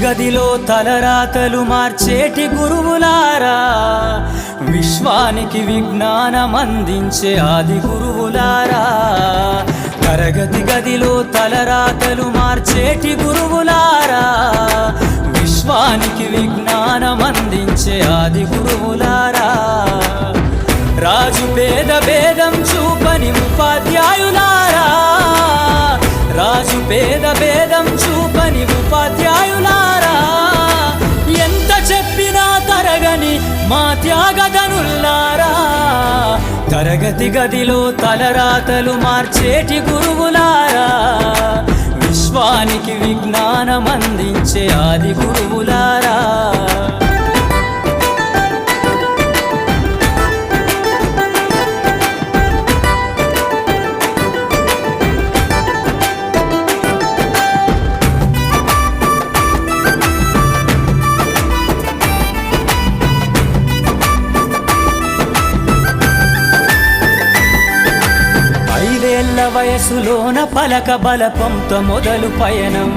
గదిలో తలరాతలు మార్చేటి గురువులారా, విశ్వానికి విజ్ఞానం అందించే ఆది గురువులారా. తరగతి గదిలో తలరాతలు మార్చేటి గురువులారా, విశ్వానికి విజ్ఞానం అందించే ఆది గురువులారా. రాజు పేద భేదం చూపని ఉపాధ్యాయులారా, రాజు పేద భేదం చూపని ఉపాధ్యాయులారా. ఎంత చెప్పినా తరగని మా త్యాగధనుల్లారా, తరగతి గదిలో తలరాతలు మార్చేటి గురువులారా, విశ్వానికి విజ్ఞానం అందించే ఆది గురువులారా. వయసులోన పలక బలపంతో మొదలు పయనం,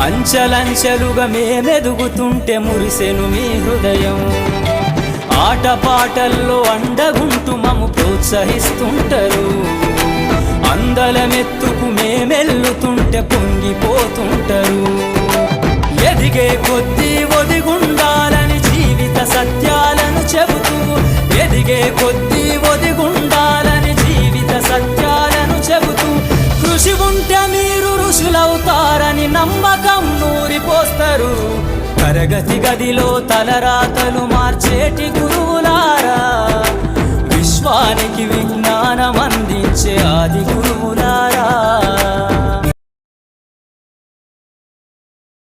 అంచెలంచెలుగా మేమెదుగుతుంటే మురిసెను మీ హృదయం. ఆటపాటల్లో అండగుంటూ మమ్ము ప్రోత్సహిస్తుంటారు, అందలమెత్తుకు మేమెల్లుతుంటే పొంగిపోతుంటారు. ఎదిగే కొద్దీ ఒదిగుండాలని జీవిత సత్యాలను చెబుతూ, ఎదిగే కొద్దీ ఒదిగుండాలని జీవిత సత్యాలను చెబుతూ, కృషి ఉంటే మీరు ఋషులవుతారని నమ్మకం నూరిపోస్తారు. తరగతి గదిలో తలరాతలు మార్చేటి గురువులారా, విశ్వానికి విజ్ఞానం అందించే ఆది గురువులారా.